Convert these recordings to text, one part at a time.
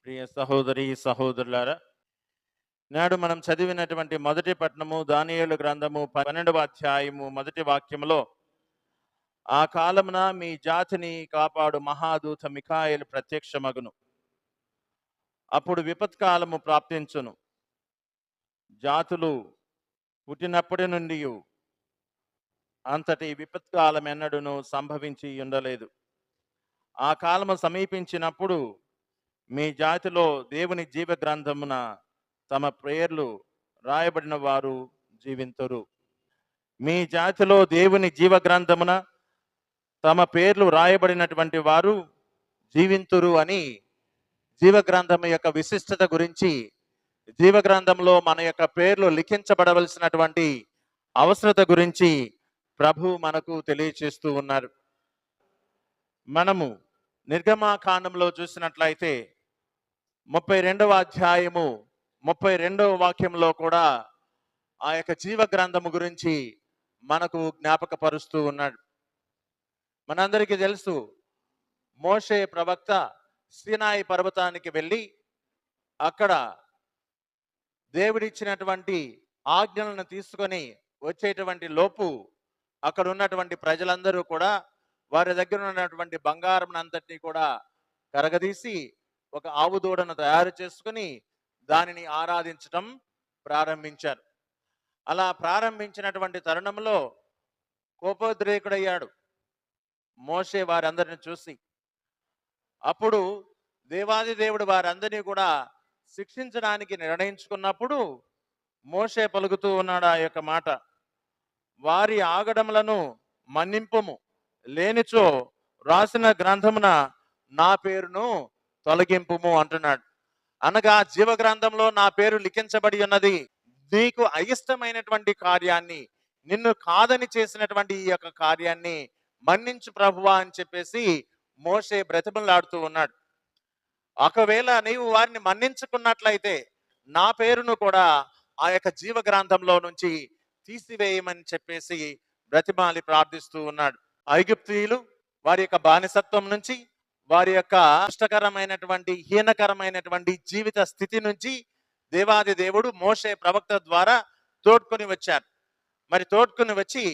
ప్రియ సహోదరి సహోదరులారా, నాడు మనం చదివినటువంటి మొదటి పట్టణము దానియేలు గ్రంథము 12వ అధ్యాయము మొదటి వాక్యములో, ఆ కాలమున మీ జాతిని కాపాడు మహాదూత మిఖాయేలు ప్రత్యక్షమగును. అప్పుడు విపత్కాలము ప్రాప్తించును. జాతులు పుట్టినప్పటి నుండి అంతటి విపత్కాలం ఎన్నడూను సంభవించి ఉండలేదు. ఆ కాలము సమీపించినప్పుడు మీ జాతిలో దేవుని జీవ గ్రంథమున తమ పేర్లు రాయబడిన వారు జీవింతురు. మీ జాతిలో దేవుని జీవ గ్రంథమున తమ పేర్లు రాయబడినటువంటి వారు జీవింతురు అని జీవ గ్రంథం యొక్క విశిష్టత గురించి, జీవ గ్రంథంలో మన యొక్క పేర్లు లిఖించబడవలసినటువంటి అవసరత గురించి ప్రభు మనకు తెలియచేస్తూ ఉన్నారు. మనము నిర్గమాకాండంలో చూసినట్లయితే 32వ అధ్యాయము 32వ వాక్యంలో కూడా ఆ యొక్క జీవ గ్రంథము గురించి మనకు జ్ఞాపకపరుస్తూ ఉన్నాడు. మనందరికీ తెలుసు, మోషే ప్రవక్త సీనాయి పర్వతానికి వెళ్ళి అక్కడ దేవుడిచ్చినటువంటి ఆజ్ఞలను తీసుకొని వచ్చేటువంటి లోపు అక్కడ ఉన్నటువంటి ప్రజలందరూ కూడా వారి దగ్గర ఉన్నటువంటి బంగారం అంతటినీ కూడా కరగదీసి ఒక ఆవు దూడను తయారు చేసుకుని దానిని ఆరాధించటం ప్రారంభించారు. అలా ప్రారంభించినటువంటి తరుణంలో కోపోద్రేకుడయ్యాడు మోషే వారందరిని చూసి. అప్పుడు దేవాది దేవుడు వారందరినీ కూడా శిక్షించడానికి నిర్ణయించుకున్నప్పుడు మోషే పలుకుతూ ఉన్నాడు ఆ యొక్క మాట: వారి ఆగడములను మన్నింపుము, లేనిచో రాసిన గ్రంథమున నా పేరును తొలగింపుము అంటున్నాడు. అనగా జీవ గ్రంథంలో నా పేరు లిఖించబడి ఉన్నది. నీకు అయిష్టమైనటువంటి కార్యాన్ని, నిన్ను కాదని చేసినటువంటి ఈ యొక్క కార్యాన్ని మన్నించు ప్రభువా అని చెప్పేసి మోషే బ్రతిమలాడుతూ ఉన్నాడు. ఒకవేళ నీవు వారిని మన్నించుకున్నట్లయితే నా పేరును కూడా ఆ యొక్క జీవ గ్రంథంలో నుంచి తీసివేయమని చెప్పేసి బ్రతిమాలి ప్రార్థిస్తూ ఉన్నాడు. ఐగుప్తీయులు వారి యొక్క బానిసత్వం నుంచి, వారి యొక్క కష్టకరమైనటువంటి హీనకరమైనటువంటి జీవిత స్థితి నుంచి దేవాది దేవుడు మోషే ప్రవక్త ద్వారా తోడ్కొని వచ్చారు. మరి తోడ్కొని వచ్చి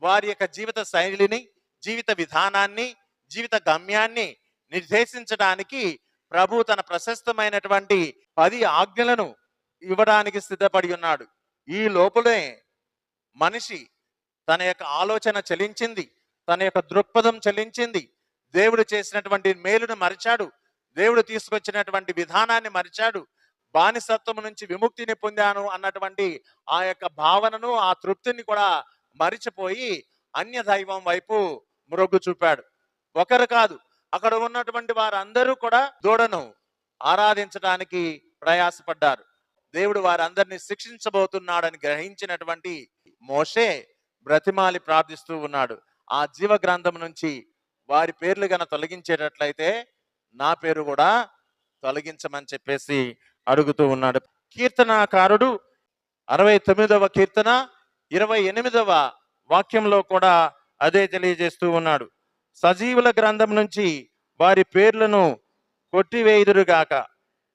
వారి యొక్క జీవిత శైలిని, జీవిత విధానాన్ని, జీవిత గమ్యాన్ని నిర్దేశించడానికి ప్రభు తన ప్రశస్తమైనటువంటి 10 ఆజ్ఞలను ఇవ్వడానికి సిద్ధపడి ఉన్నాడు. ఈ లోపలే మనిషి తన యొక్క ఆలోచన చెలించింది, తన యొక్క దృక్పథం చెలించింది. దేవుడు చేసినటువంటి మేలును మరిచాడు, దేవుడు తీసుకొచ్చినటువంటి విధానాన్ని మరిచాడు. బానిసత్వం నుంచి విముక్తిని పొందాను అన్నటువంటి ఆ యొక్క భావనను, ఆ తృప్తిని కూడా మరిచిపోయి అన్య దైవం వైపు మొగ్గు చూపాడు. ఒకరు కాదు, అక్కడ ఉన్నటువంటి వారందరూ కూడా దూడను ఆరాధించడానికి ప్రయాసపడ్డారు. దేవుడు వారందరినీ శిక్షించబోతున్నాడని గ్రహించినటువంటి మోషే బ్రతిమాలి ప్రార్థిస్తూ ఉన్నాడు. ఆ జీవ గ్రంథం నుంచి వారి పేర్లు గన తొలగించేటట్లయితే నా పేరు కూడా తొలగించమని చెప్పేసి అడుగుతూ ఉన్నాడు. కీర్తనాకారుడు 69వ కీర్తన 28వ వాక్యంలో కూడా అదే తెలియజేస్తూ ఉన్నాడు. సజీవుల గ్రంథం నుంచి వారి పేర్లను కొట్టివేయుదురుగాక,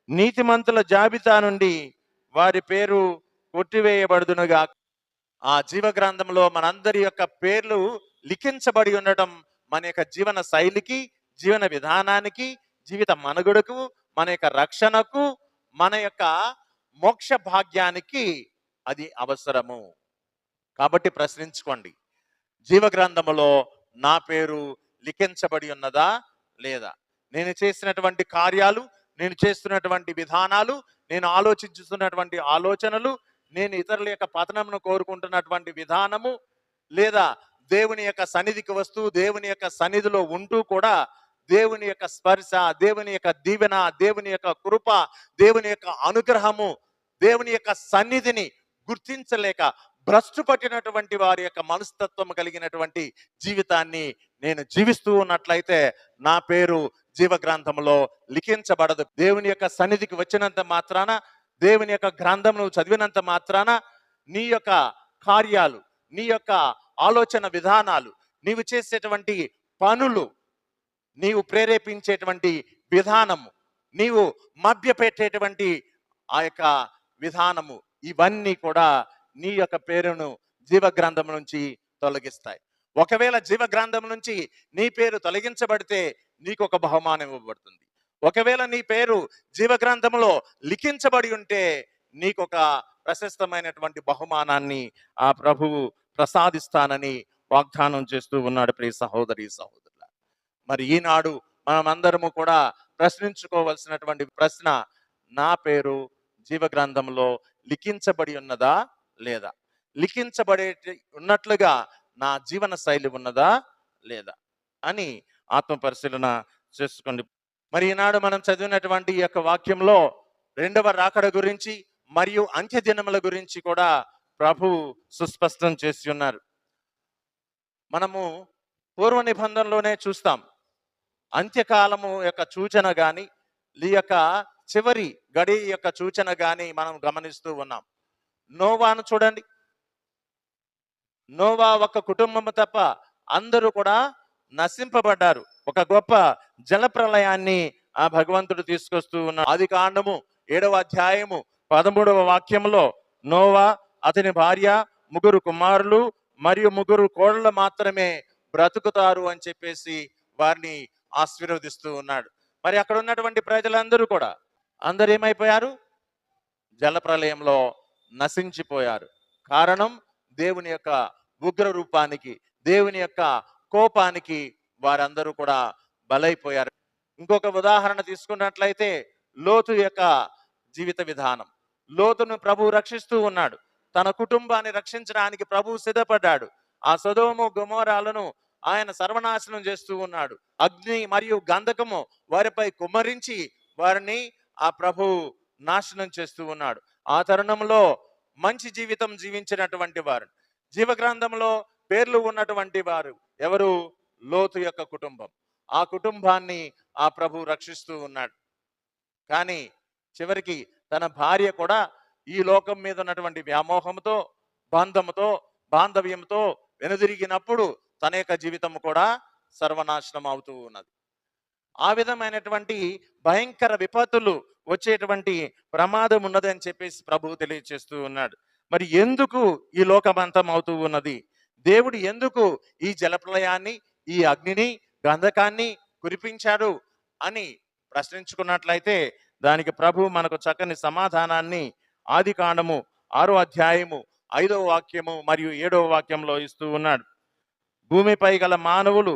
నీతిమంతుల జాబితా నుండి వారి పేరు కొట్టివేయబడుదునుగాక. ఆ జీవ గ్రంథంలో మనందరి యొక్క పేర్లు లిఖించబడి ఉండటం మన యొక్క జీవన శైలికి, జీవన విధానానికి, జీవిత మనుగడకు, మన యొక్క రక్షణకు, మన యొక్క మోక్ష భాగ్యానికి అది అవసరము. కాబట్టి ప్రశ్నించుకోండి, జీవ గ్రంథములో నా పేరు లిఖించబడి ఉన్నదా లేదా? నేను చేసినటువంటి కార్యాలు, నేను చేస్తున్నటువంటి విధానాలు, నేను ఆలోచించుతున్నటువంటి ఆలోచనలు, నేను ఇతరుల యొక్క పతనమును కోరుకుంటున్నటువంటి విధానము, లేదా దేవుని యొక్క సన్నిధికి వస్తూ దేవుని యొక్క సన్నిధిలో ఉంటూ కూడా దేవుని యొక్క స్పర్శ, దేవుని యొక్క దీవెన, దేవుని యొక్క కృప, దేవుని యొక్క అనుగ్రహము, దేవుని యొక్క సన్నిధిని గుర్తించలేక భ్రష్టు పట్టినటువంటి వారి యొక్క మనస్తత్వం కలిగినటువంటి జీవితాన్ని నేను జీవిస్తూ ఉన్నట్లయితే నా పేరు జీవ గ్రంథంలో లిఖించబడదు. దేవుని యొక్క సన్నిధికి వచ్చినంత మాత్రాన, దేవుని యొక్క గ్రంథమును చదివినంత మాత్రాన నీ యొక్క కార్యాలు, నీ యొక్క ఆలోచన విధానాలు, నీవు చేసేటువంటి పనులు, నీవు ప్రేరేపించేటువంటి విధానము, నీవు మభ్యపెట్టేటువంటి ఆ యొక్క విధానము, ఇవన్నీ కూడా నీ యొక్క పేరును జీవ గ్రంథం నుంచి తొలగిస్తాయి. ఒకవేళ జీవ గ్రంథం నుంచి నీ పేరు తొలగించబడితే నీకు ఒక బహుమానం ఇవ్వబడుతుంది. ఒకవేళ నీ పేరు జీవ గ్రంథంలో లిఖించబడి ఉంటే నీకు ఒక ప్రశస్తమైనటువంటి బహుమానాన్ని ఆ ప్రభువు ప్రసాదిస్తానని వాగ్దానం చేస్తూ ఉన్నాడు. ప్రియ సహోదరి సహోదరుల, మరి ఈనాడు మనమందరము కూడా ప్రశ్నించుకోవలసినటువంటి ప్రశ్న, నా పేరు జీవ గ్రంథంలో లిఖించబడి ఉన్నదా లేదా? లిఖించబడే ఉన్నట్లుగా నా జీవన శైలి ఉన్నదా లేదా అని ఆత్మ పరిశీలన చేసుకోండి. మరి ఈనాడు మనం చదివినటువంటి ఈ యొక్క వాక్యంలో రెండవ రాకడ గురించి మరియు అంత్య దినముల గురించి కూడా ప్రభు సుస్పష్టం చేసి ఉన్నారు. మనము పూర్వ నిబంధనలోనే చూస్తాం, అంత్యకాలము యొక్క సూచన గాని, ఈ యొక్క చివరి గడి యొక్క సూచన గాని మనం గమనిస్తూ ఉన్నాం. నోవాను చూడండి. నోవా ఒక కుటుంబము తప్ప అందరూ కూడా నశింపబడ్డారు. ఒక గొప్ప జలప్రలయాన్ని ఆ భగవంతుడు తీసుకొస్తూ ఉన్నాడు. ఆది కాండము 7వ అధ్యాయము 13వ వాక్యంలో నోవా, అతని భార్య, 3 కుమారులు మరియు 3 కోడళ్ళు మాత్రమే బ్రతుకుతారు అని చెప్పేసి వారిని ఆశీర్వదిస్తూ ఉన్నాడు. మరి అక్కడ ఉన్నటువంటి ప్రజలందరూ కూడా అందరు ఏమైపోయారు? జలప్రలయంలో నశించిపోయారు. కారణం దేవుని యొక్క ఉగ్ర రూపానికి, దేవుని యొక్క కోపానికి వారందరూ కూడా బలైపోయారు. ఇంకొక ఉదాహరణ తీసుకున్నట్లయితే లోతు యొక్క జీవిత విధానం. లోతును ప్రభు రక్షిస్తూ ఉన్నాడు. తన కుటుంబాన్ని రక్షించడానికి ప్రభు సిద్ధపడ్డాడు. ఆ సొదొమ గొమొరాలను ఆయన సర్వనాశనం చేస్తూ ఉన్నాడు. అగ్ని మరియు గంధకము వారిపై కుమ్మరించి వారిని ఆ ప్రభు నాశనం చేస్తూ ఉన్నాడు. ఆ తరుణంలో మంచి జీవితం జీవించినటువంటి వారు, జీవ గ్రంథంలో పేర్లు ఉన్నటువంటి వారు ఎవరు? లోతు యొక్క కుటుంబం. ఆ కుటుంబాన్ని ఆ ప్రభు రక్షిస్తూ ఉన్నాడు. కానీ చివరికి తన భార్య కూడా ఈ లోకం మీద ఉన్నటువంటి వ్యామోహంతో, బంధంతో, బాంధవ్యంతో వెనుదిరిగినప్పుడు తన యొక్క జీవితం కూడా సర్వనాశనం అవుతూ ఉన్నది. ఆ విధమైనటువంటి భయంకర విపత్తులు వచ్చేటువంటి ప్రమాదం ఉన్నదని చెప్పేసి ప్రభువు తెలియజేస్తూ ఉన్నాడు. మరి ఎందుకు ఈ లోకమంతం అవుతూ ఉన్నది? దేవుడు ఎందుకు ఈ జలప్రలయాన్ని, ఈ అగ్నిని, గంధకాన్ని కురిపించాడు అని ప్రశ్నించుకున్నట్లయితే దానికి ప్రభు మనకు చక్కని సమాధానాన్ని ఆది కాండము 6వ అధ్యాయము 5వ వాక్యము మరియు 7వ వాక్యంలో ఇస్తూ ఉన్నాడు. భూమిపై గల మానవులు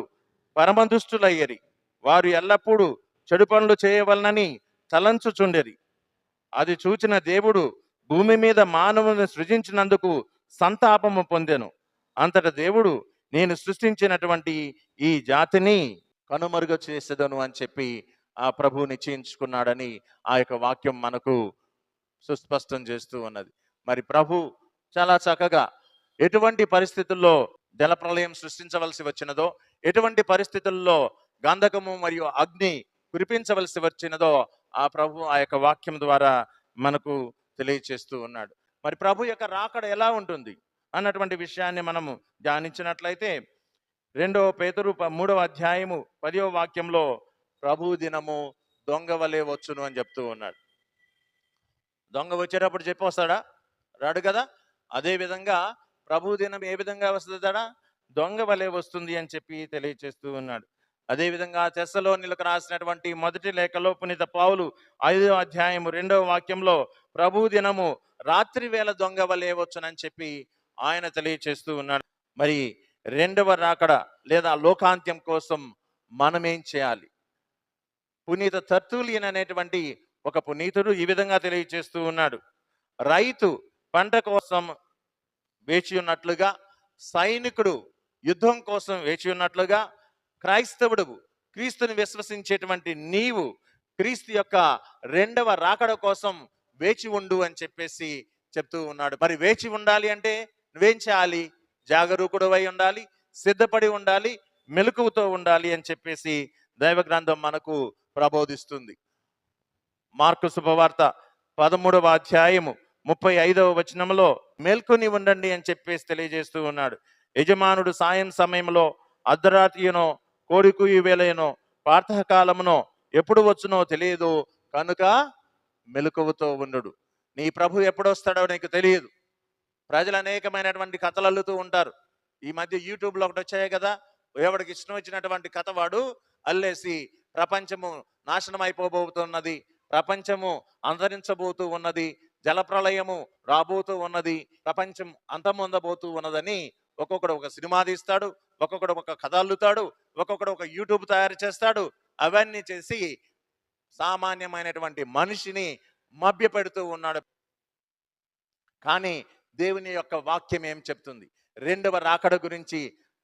పరమదుష్టులయ్యరి, వారు ఎల్లప్పుడూ చెడు పనులు చేయవలనని తలంచుచుండెరి. అది చూచిన దేవుడు భూమి మీద మానవుని సృజించినందుకు సంతాపము పొందెను. అంతట దేవుడు, నేను సృష్టించినటువంటి ఈ జాతిని కనుమరుగు చేసేదను అని చెప్పి ఆ ప్రభు నిశ్చయించుకున్నాడని ఆ యొక్క వాక్యం మనకు సుస్పష్టం చేస్తూ ఉన్నది. మరి ప్రభు చాలా చక్కగా ఎటువంటి పరిస్థితుల్లో జలప్రలయం సృష్టించవలసి వచ్చినదో, ఎటువంటి పరిస్థితుల్లో గంధకము మరియు అగ్ని కురిపించవలసి వచ్చినదో ఆ ప్రభు ఆ యొక్క వాక్యం ద్వారా మనకు తెలియచేస్తూ ఉన్నాడు. మరి ప్రభు యొక్క రాకడ ఎలా ఉంటుంది అన్నటువంటి విషయాన్ని మనము ధ్యానించినట్లయితే 2 పేతురు 3వ అధ్యాయము 10వ వాక్యంలో ప్రభు దినము దొంగ వలె వచ్చును అని చెప్తూ ఉన్నాడు. దొంగ వచ్చేటప్పుడు చెప్పి వస్తాడా? రాడు కదా. అదే విధంగా ప్రభు దినం ఏ విధంగా వస్తుందా? దొంగ వలె వస్తుంది అని చెప్పి తెలియచేస్తూ ఉన్నాడు. అదేవిధంగా తెస్సలోనిలకు రాసినటువంటి మొదటి లేఖలో పునీత పౌలు 5వ అధ్యాయము 2వ వాక్యంలో ప్రభు దినము రాత్రి వేళ దొంగ వలె వచ్చునని చెప్పి ఆయన తెలియచేస్తూ ఉన్నాడు. మరి రెండవ రాకడ లేదా లోకాంత్యం కోసం మనం ఏం చేయాలి? పునీత తర్తులియన్ అనేటువంటి ఒక పునీతుడు ఈ విధంగా తెలియచేస్తూ ఉన్నాడు. రైతు పంట కోసం వేచి ఉన్నట్లుగా, సైనికుడు యుద్ధం కోసం వేచి ఉన్నట్లుగా, క్రైస్తవుడు, క్రీస్తుని విశ్వసించేటువంటి నీవు క్రీస్తు యొక్క రెండవ రాకడ కోసం వేచి ఉండు అని చెప్పేసి చెప్తూ ఉన్నాడు. మరి వేచి ఉండాలి అంటే నువ్వేం చేయాలి? జాగరూకుడవై ఉండాలి, సిద్ధపడి ఉండాలి, మెలకువతో ఉండాలి అని చెప్పేసి దైవ గ్రంథం మనకు ప్రబోధిస్తుంది. మార్కు శుభవార్త 13వ అధ్యాయము 35వ వచనంలో మేల్కొని ఉండండి అని చెప్పేసి తెలియజేస్తూ ఉన్నాడు. యజమానుడు సాయం సమయంలో, అర్ధరాత్రియనో, కోడికూయి వేళయనో, ప్రాతకాలమునో ఎప్పుడు వచ్చునో తెలియదు, కనుక మెలకువతో ఉండు. నీ ప్రభు ఎప్పుడొస్తాడో నీకు తెలియదు. ప్రజలు అనేకమైనటువంటి కథలు అల్లుతూ ఉంటారు. ఈ మధ్య యూట్యూబ్లో ఒకటి వచ్చాయి కదా, ఎవడికి ఇష్టం వచ్చినటువంటి కథ వాడు అల్లేసి ప్రపంచము నాశనం అయిపోబోతున్నది, ప్రపంచము అంతరించబోతూ ఉన్నది, జలప్రళయము రాబోతూ ఉన్నది, ప్రపంచం అంతమొందబోతూ ఉన్నదని ఒక్కొక్కడు ఒక సినిమా తీస్తాడు, ఒక్కొక్కడు ఒక కథ అల్లుతాడు, ఒక్కొక్కడు ఒక యూట్యూబ్ తయారు చేస్తాడు. అవన్నీ చేసి సామాన్యమైనటువంటి మనిషిని మభ్యపెడుతూ ఉన్నాడు. కానీ దేవుని యొక్క వాక్యం ఏం చెప్తుంది? రెండవ రాకడ గురించి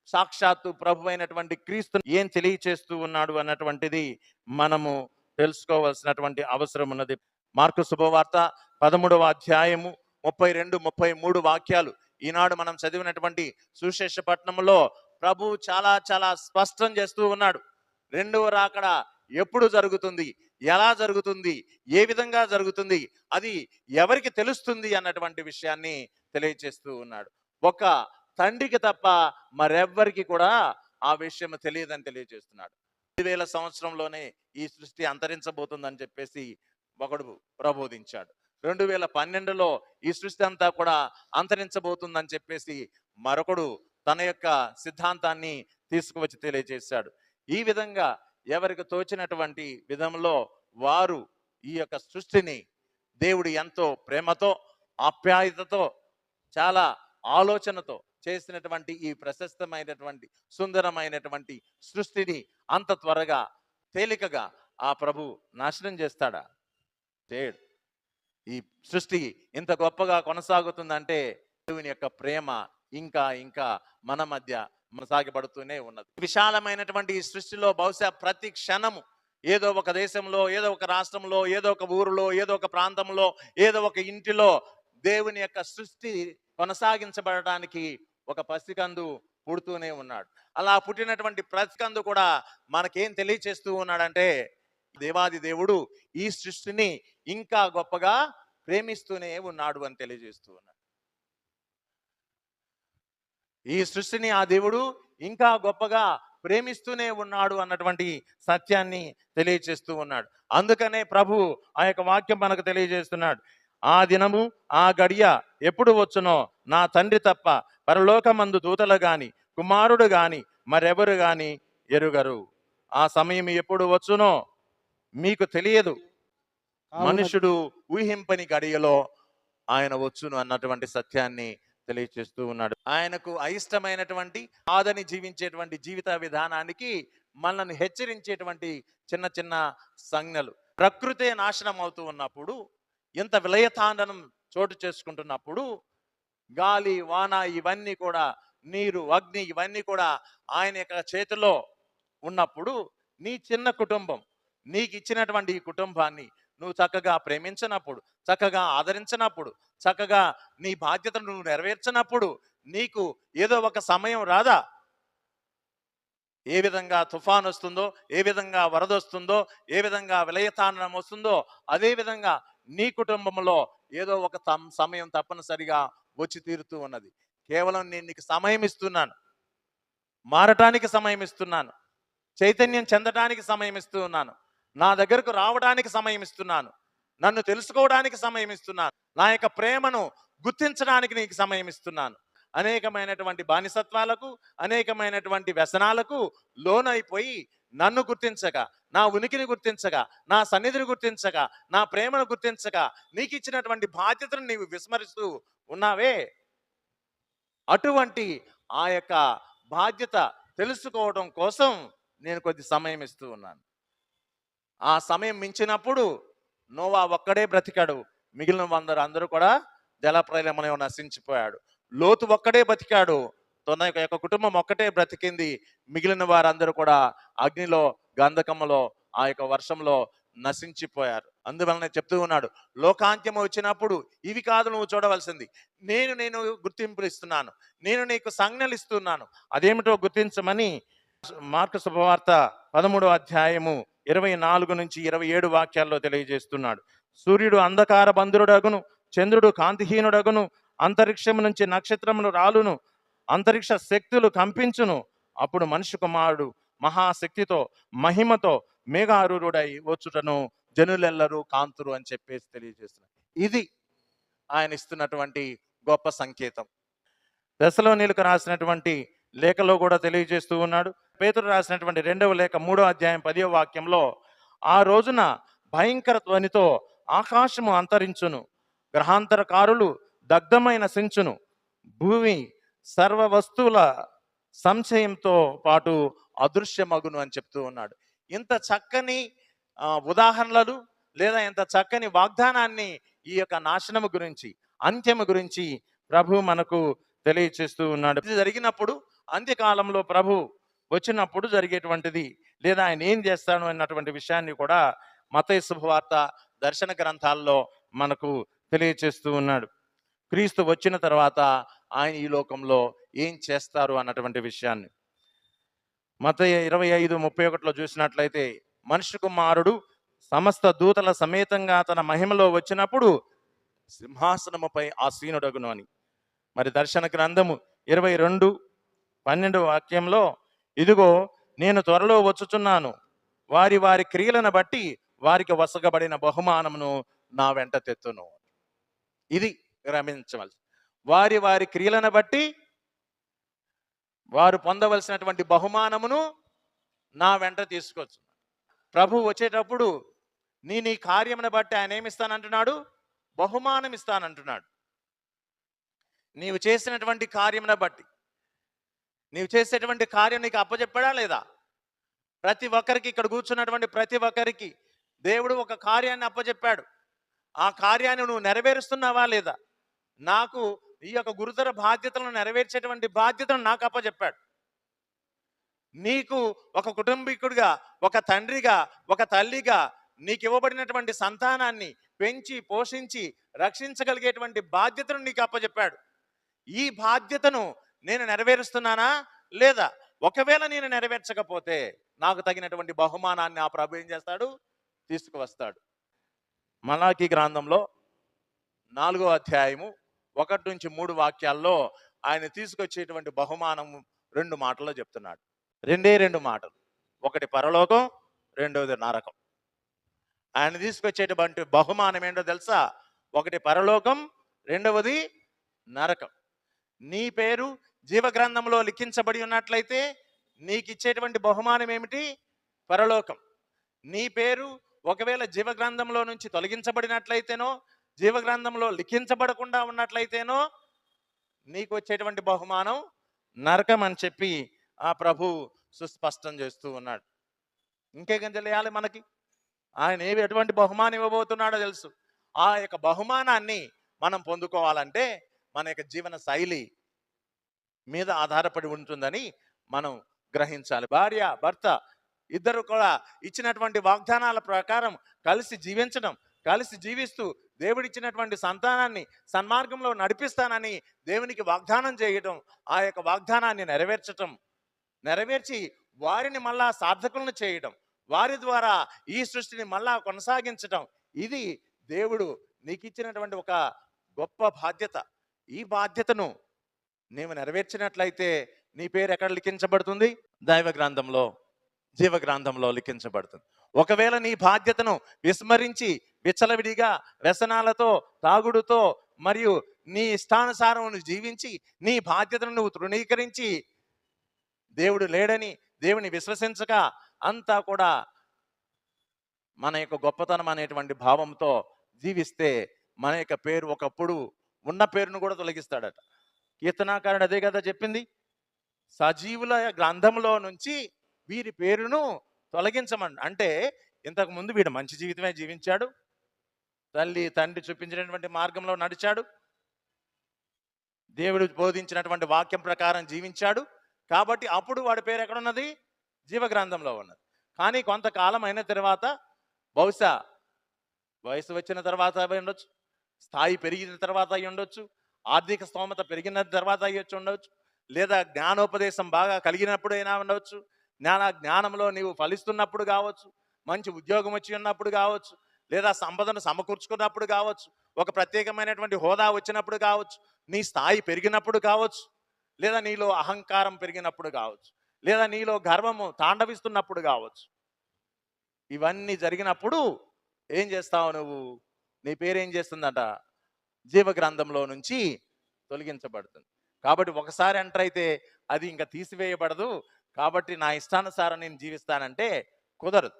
సాక్షాత్తు ప్రభు అయినటువంటి క్రీస్తు ఏం తెలియచేస్తూ ఉన్నాడు అన్నటువంటిది మనము తెలుసుకోవాల్సినటువంటి అవసరం ఉన్నది. మార్కు శుభవార్త 13వ అధ్యాయము 32, 33 వాక్యాలు ఈనాడు మనం చదివినటువంటి సువిశేష పట్టణంలో ప్రభు చాలా చాలా స్పష్టం చేస్తూ ఉన్నాడు. రెండవ రాకడ ఎప్పుడు జరుగుతుంది, ఎలా జరుగుతుంది, ఏ విధంగా జరుగుతుంది, అది ఎవరికి తెలుస్తుంది అన్నటువంటి విషయాన్ని తెలియచేస్తూ ఉన్నాడు. ఒక తండ్రికి తప్ప మరెవ్వరికి కూడా ఆ విషయం తెలియదని తెలియజేస్తున్నాడు. 2000 సంవత్సరంలోనే ఈ సృష్టి అంతరించబోతుందని చెప్పేసి ఒకడు ప్రబోధించాడు. 2012లో ఈ సృష్టి అంతా కూడా అంతరించబోతుందని చెప్పేసి మరొకడు తన యొక్క సిద్ధాంతాన్ని తీసుకువచ్చి తెలియజేశాడు. ఈ విధంగా ఎవరికి తోచినటువంటి విధంలో వారు ఈ యొక్క సృష్టిని దేవుడు ఎంతో ప్రేమతో, ఆప్యాయతతో, చాలా ఆలోచనతో చేసినటువంటి ఈ ప్రశస్తమైనటువంటి సుందరమైనటువంటి సృష్టిని అంత త్వరగా తేలికగా ఆ ప్రభు నాశనం చేస్తాడా? చేయడు. ఈ సృష్టి ఇంత గొప్పగా కొనసాగుతుందంటే దేవుని యొక్క ప్రేమ ఇంకా ఇంకా మన మధ్య కొనసాగబడుతూనే ఉన్నది. విశాలమైనటువంటి ఈ సృష్టిలో బహుశా ప్రతి క్షణము ఏదో ఒక దేశంలో, ఏదో ఒక రాష్ట్రంలో, ఏదో ఒక ఊరిలో, ఏదో ఒక ప్రాంతంలో, ఏదో ఒక ఇంటిలో దేవుని యొక్క సృష్టి కొనసాగించబడటానికి ఒక పసికందు పుడుతూనే ఉన్నాడు. అలా పుట్టినటువంటి పసికందు కూడా మనకేం తెలియచేస్తూ ఉన్నాడంటే దేవాది దేవుడు ఈ సృష్టిని ఇంకా గొప్పగా ప్రేమిస్తూనే ఉన్నాడు అని తెలియజేస్తూ ఉన్నాడు. ఈ సృష్టిని ఆ దేవుడు ఇంకా గొప్పగా ప్రేమిస్తూనే ఉన్నాడు అన్నటువంటి సత్యాన్ని తెలియచేస్తూ ఉన్నాడు. అందుకనే ప్రభు ఆ యొక్క వాక్యం మనకు తెలియజేస్తున్నాడు. ఆ దినము ఆ గడియ ఎప్పుడు వచ్చునో నా తండ్రి తప్ప పరలోకమందు దూతలు గాని కుమారుడు గాని మరెవరు గాని ఎరుగరు. ఆ సమయం ఎప్పుడు వచ్చునో మీకు తెలియదు, మనుషుడు ఊహింపని గడియలో ఆయన వచ్చును అన్నటువంటి సత్యాన్ని తెలియచేస్తూ ఉన్నాడు. ఆయనకు అయిష్టమైనటువంటి ఆదని జీవించేటువంటి జీవిత విధానానికి మనల్ని హెచ్చరించేటువంటి చిన్న చిన్న సంజ్ఞలు. ప్రకృతే నాశనం అవుతూ ఉన్నప్పుడు, ఇంత విలయతాండనం చోటు చేసుకుంటున్నప్పుడు, గాలి వాన ఇవన్నీ కూడా, నీరు అగ్ని ఇవన్నీ కూడా ఆయన యొక్క చేతిలో ఉన్నప్పుడు, నీ చిన్న కుటుంబం నీకు ఇచ్చినటువంటి ఈ కుటుంబాన్ని నువ్వు చక్కగా ప్రేమించినప్పుడు, చక్కగా ఆదరించినప్పుడు, చక్కగా నీ బాధ్యతను నువ్వు నెరవేర్చినప్పుడు నీకు ఏదో ఒక సమయం రాదా? ఏ విధంగా తుఫాన్ వస్తుందో, ఏ విధంగా వరద వస్తుందో, ఏ విధంగా విలయతాండనం వస్తుందో, అదే విధంగా నీ కుటుంబంలో ఏదో ఒక సమయం తప్పనిసరిగా వచ్చి తీరుతూ ఉన్నది. కేవలం నేను నీకు సమయం ఇస్తున్నాను, మారటానికి సమయం ఇస్తున్నాను, చైతన్యం చెందడానికి సమయం ఇస్తూ ఉన్నాను, నా దగ్గరకు రావడానికి సమయం ఇస్తున్నాను, నన్ను తెలుసుకోవడానికి సమయం ఇస్తున్నాను, నా యొక్క ప్రేమను గుర్తించడానికి నీకు సమయం ఇస్తున్నాను. అనేకమైనటువంటి బానిసత్వాలకు, అనేకమైనటువంటి వ్యసనాలకు లోనైపోయి నన్ను గుర్తించక, నా ఉనికిని గుర్తించక, నా సన్నిధిని గుర్తించక, నా ప్రేమను గుర్తించక, నీకు ఇచ్చినటువంటి బాధ్యతను నీవు విస్మరిస్తూ ఉన్నావే. అటువంటి ఆ యొక్క బాధ్యత తెలుసుకోవడం కోసం నేను కొద్ది సమయం ఇస్తూ ఉన్నాను. ఆ సమయం మించినప్పుడు నోవా ఒక్కడే బ్రతికాడు, మిగిలిన అందరూ కూడా జలప్రలయంలో నశించిపోయాడు. లోతు ఒక్కడే బతికాడు, తన యొక్క కుటుంబం ఒక్కటే బ్రతికింది, మిగిలిన వారందరూ కూడా అగ్నిలో, గంధకములో, ఆ యొక్క వర్షంలో నశించిపోయారు. అందువలన చెప్తూ ఉన్నాడు, లోకాంత్యం వచ్చినప్పుడు ఇవి కాదు నువ్వు చూడవలసింది, నేను గుర్తింపులు ఇస్తున్నాను, నేను నీకు సంజ్ఞలు ఇస్తున్నాను, అదేమిటో గుర్తించమని మార్కు శుభవార్త 13వ అధ్యాయము 24 నుంచి 27 వాక్యాల్లో తెలియజేస్తున్నాడు. సూర్యుడు అంధకార బంధురుడగును, చంద్రుడు కాంతిహీనుడగును, అంతరిక్షం నుంచి నక్షత్రములు రాలును, అంతరిక్ష శక్తులు కంపించును. అప్పుడు మనిషి కుమారుడు మహాశక్తితో మహిమతో మేఘారూఢుడై వచ్చుటను జనులెల్లరూ కాంతురు అని చెప్పేసి తెలియజేస్తున్నారు. ఇది ఆయన ఇస్తున్నటువంటి గొప్ప సంకేతం. తెస్సలోనీయులకు రాసినటువంటి లేఖలో కూడా తెలియజేస్తూ ఉన్నాడు. పేతురు రాసినటువంటి 2వ లేఖ 3వ అధ్యాయం 10వ వాక్యంలో, ఆ రోజున భయంకర ధ్వనితో ఆకాశము అంతరించును, గ్రహాంతరకారులు దగ్ధమైన సించును, భూమి సర్వ వస్తువుల సంశయంతో పాటు అదృశ్యమగును అని చెప్తూ ఉన్నాడు. ఇంత చక్కని ఉదాహరణలు లేదా ఇంత చక్కని వాగ్దానాన్ని ఈ యొక్క నాశనము గురించి, అంత్యము గురించి ప్రభు మనకు తెలియచేస్తూ ఉన్నాడు. ఇది జరిగినప్పుడు, అంత్యకాలంలో ప్రభు వచ్చినప్పుడు జరిగేటువంటిది, లేదా ఆయన ఏం చేస్తాడు అన్నటువంటి విషయాన్ని కూడా మత్తయి శుభవార్త, దర్శన గ్రంథాల్లో మనకు తెలియచేస్తూ ఉన్నాడు. క్రీస్తు వచ్చిన తర్వాత ఆయన ఈ లోకంలో ఏం చేస్తారు అన్నటువంటి విషయాన్ని మత్తయి 25:31లో చూసినట్లయితే, మనుష్య కుమారుడు సమస్త దూతల సమేతంగా తన మహిమలో వచ్చినప్పుడు సింహాసనముపై ఆసీనుడగును అని. మరి దర్శన గ్రంథము 22:12 వాక్యంలో, ఇదిగో నేను త్వరలో వచ్చుచున్నాను, వారి వారి క్రియలను బట్టి వారికి వసగబడిన బహుమానమును నా వెంట తెత్తును. ఇది గమనించవలసి, వారి వారి క్రియలను బట్టి వారు పొందవలసినటువంటి బహుమానమును నా వెంట తీసుకొచ్చు. ప్రభు వచ్చేటప్పుడు నీ కార్యమును బట్టి ఆయన ఏమిస్తానంటున్నాడు? బహుమానం ఇస్తానంటున్నాడు. నీవు చేసినటువంటి కార్యమును బట్టి, నీవు చేసేటువంటి కార్యం నీకు అప్పచెప్పాడా లేదా? ప్రతి ఒక్కరికి, ఇక్కడ కూర్చున్నటువంటి ప్రతి ఒక్కరికి దేవుడు ఒక కార్యాన్ని అప్పచెప్పాడు. ఆ కార్యాన్ని నువ్వు నెరవేరుస్తున్నావా లేదా? నాకు ఈ యొక్క గురుతర బాధ్యతలను నెరవేర్చేటువంటి బాధ్యతను నాకు అప్పచెప్పాడు. నీకు ఒక కుటుంబీకుడిగా, ఒక తండ్రిగా, ఒక తల్లిగా నీకు ఇవ్వబడినటువంటి సంతానాన్ని పెంచి పోషించి రక్షించగలిగేటువంటి బాధ్యతను నీకు అప్పచెప్పాడు. ఈ బాధ్యతను నేను నెరవేరుస్తున్నానా లేదా? ఒకవేళ నేను నెరవేర్చకపోతే నాకు తగినటువంటి బహుమానాన్ని ఆ ప్రభు ఏం చేస్తాడు? తీసుకువస్తాడు. మలాకీ గ్రంథంలో 4వ అధ్యాయము 1-3 వాక్యాల్లో ఆయన తీసుకొచ్చేటువంటి బహుమానము 2 మాటల్లో చెప్తున్నాడు. 2 మాటలు. ఒకటి పరలోకం, రెండవది నరకం. ఆయన తీసుకొచ్చేటువంటి బహుమానం ఏంటో తెలుసా? ఒకటి పరలోకం, రెండవది నరకం. నీ పేరు జీవగ్రంథంలో లిఖించబడి ఉన్నట్లయితే నీకు ఇచ్చేటువంటి బహుమానం ఏమిటి? పరలోకం. నీ పేరు ఒకవేళ జీవగ్రంథంలో నుంచి తొలగించబడినట్లయితేనో, జీవగ్రంథంలో లిఖించబడకుండా ఉన్నట్లయితేనో నీకు వచ్చేటువంటి బహుమానం నరకం అని చెప్పి ఆ ప్రభు సుస్పష్టం చేస్తూ ఉన్నాడు. ఇంకేం తెలియాలి మనకి? ఆయన ఎటువంటి బహుమానం ఇవ్వబోతున్నాడో తెలుసు. ఆ యొక్క బహుమానాన్ని మనం పొందుకోవాలంటే మన యొక్క జీవన శైలి మీద ఆధారపడి ఉంటుందని మనం గ్రహించాలి. భార్య భర్త ఇద్దరు కూడా ఇచ్చినటువంటి వాగ్దానాల ప్రకారం కలిసి జీవించడం, కలిసి జీవిస్తూ దేవుడిచ్చినటువంటి సంతానాన్ని సన్మార్గంలో నడిపిస్తానని దేవునికి వాగ్దానం చేయడం, ఆ యొక్క వాగ్దానాన్ని నెరవేర్చి వారిని మళ్ళా సార్థకులను చేయడం, వారి ద్వారా ఈ సృష్టిని మళ్ళా కొనసాగించడం, ఇది దేవుడు నీకు ఇచ్చినటువంటి ఒక గొప్ప బాధ్యత. ఈ బాధ్యతను నీవు నెరవేర్చినట్లయితే నీ పేరు ఎక్కడ లిఖించబడుతుంది? దైవ గ్రంథంలో, జీవ గ్రంథంలో లిఖించబడుతుంది. ఒకవేళ నీ బాధ్యతను విస్మరించి విచ్చలవిడిగా వ్యసనాలతో, తాగుడుతో మరియు నీ ఇష్టానుసారం జీవించి నీ బాధ్యతను నువ్వు తృణీకరించి దేవుడు లేడని దేవుని విశ్వసించక అంతా కూడా మన యొక్క గొప్పతనం అనేటువంటి భావంతో జీవిస్తే మన యొక్క పేరు ఒకప్పుడు ఉన్న పేరును కూడా తొలగిస్తాడట. కీర్తనాకారుడు అదే కదా చెప్పింది, సజీవుల గ్రంథంలో నుంచి వీరి పేరును తొలగించమని. అంటే ఇంతకు ముందు వీడు మంచి జీవితమే జీవించాడు, తల్లి తండ్రి చూపించినటువంటి మార్గంలో నడిచాడు, దేవుడు బోధించినటువంటి వాక్యం ప్రకారం జీవించాడు, కాబట్టి అప్పుడు వాడి పేరు ఎక్కడున్నది? జీవగ్రంథంలో ఉన్నది. కానీ కొంతకాలం అయిన తర్వాత, బహుశా వయసు వచ్చిన తర్వాత అయి ఉండొచ్చు, స్థాయి పెరిగిన తర్వాత అయి ఉండొచ్చు, ఆర్థిక స్తోమత పెరిగిన తర్వాత అయ్యొచ్చు ఉండవచ్చు, లేదా జ్ఞానోపదేశం బాగా కలిగినప్పుడు ఉండవచ్చు, జ్ఞానంలో నీవు ఫలిస్తున్నప్పుడు కావచ్చు, మంచి ఉద్యోగం వచ్చి ఉన్నప్పుడు కావచ్చు, లేదా సంపదను సమకూర్చుకున్నప్పుడు కావచ్చు, ఒక ప్రత్యేకమైనటువంటి హోదా వచ్చినప్పుడు కావచ్చు, నీ స్థాయి పెరిగినప్పుడు కావచ్చు, లేదా నీలో అహంకారం పెరిగినప్పుడు కావచ్చు, లేదా నీలో గర్వము తాండవిస్తున్నప్పుడు కావచ్చు. ఇవన్నీ జరిగినప్పుడు ఏం చేస్తావు నువ్వు? నీ పేరేం చేస్తుందట? జీవ గ్రంథంలో నుంచి తొలగించబడుతుంది. కాబట్టి ఒకసారి ఎంటర్ అయితే అది ఇంకా తీసివేయబడదు. కాబట్టి నా ఇష్టానుసారం నేను జీవిస్తానంటే కుదరదు.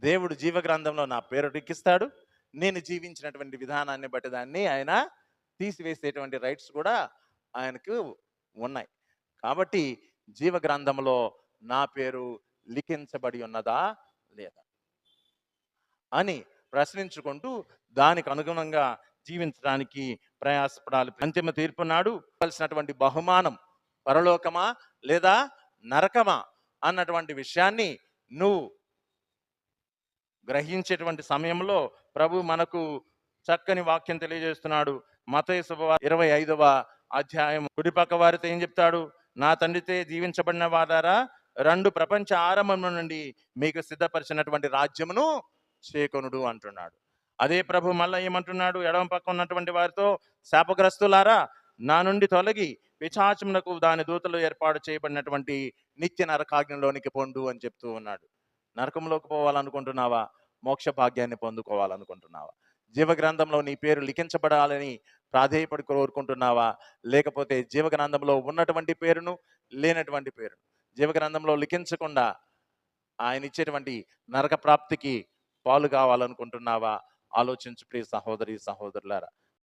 దేవుడు జీవ గ్రంథంలో నా పేరు లిఖిస్తాడు. నేను జీవించినటువంటి విధానాన్ని బట్టి దాన్ని ఆయన తీసివేసేటువంటి రైట్స్ కూడా ఆయనకు ఉన్నాయి. కాబట్టి జీవ గ్రంథంలో నా పేరు లిఖించబడి ఉన్నదా లేదా అని ప్రశ్నించుకుంటూ దానికి అనుగుణంగా జీవించడానికి ప్రయాసపడాలి. అంతిమ తీర్పు నాడు ఇవ్వాల్సినటువంటి బహుమానం పరలోకమా లేదా నరకమా అన్నటువంటి విషయాన్ని నువ్వు గ్రహించేటువంటి సమయంలో ప్రభు మనకు చక్కని వాక్యం తెలియజేస్తున్నాడు. మత్తయి శుభవార్త 25వ అధ్యాయం కుడిపక్క వారితో ఏం చెప్తాడు? నా తండ్రితో జీవించబడిన వారారా, రెండు ప్రపంచ ఆరంభం నుండి మీకు సిద్ధపరిచినటువంటి రాజ్యమును చేకొనుడు అంటున్నాడు. అదే ప్రభు మళ్ళీ ఏమంటున్నాడు? ఎడమ పక్క ఉన్నటువంటి వారితో, శాపగ్రస్తులారా, నా నుండి తొలగి పిశాచమునకు దాని దూతలు ఏర్పాటు చేయబడినటువంటి నిత్య నరకాగ్నిలోనికి పొండు అని చెప్తూ ఉన్నాడు. నరకంలోకి పోవాలనుకుంటున్నావా? మోక్ష భాగ్యాన్ని పొందుకోవాలనుకుంటున్నావా? జీవగ్రంథంలో నీ పేరు లిఖించబడాలని ప్రాధేయపడి కోరుకుంటున్నావా? లేకపోతే జీవగ్రంథంలో ఉన్నటువంటి పేరును, లేనటువంటి పేరును జీవగ్రంథంలో లిఖించకుండా ఆయన ఇచ్చేటువంటి నరక ప్రాప్తికి పాలు కావాలనుకుంటున్నావా? ఆలోచించు ప్రియ సహోదరి సహోదరులారా.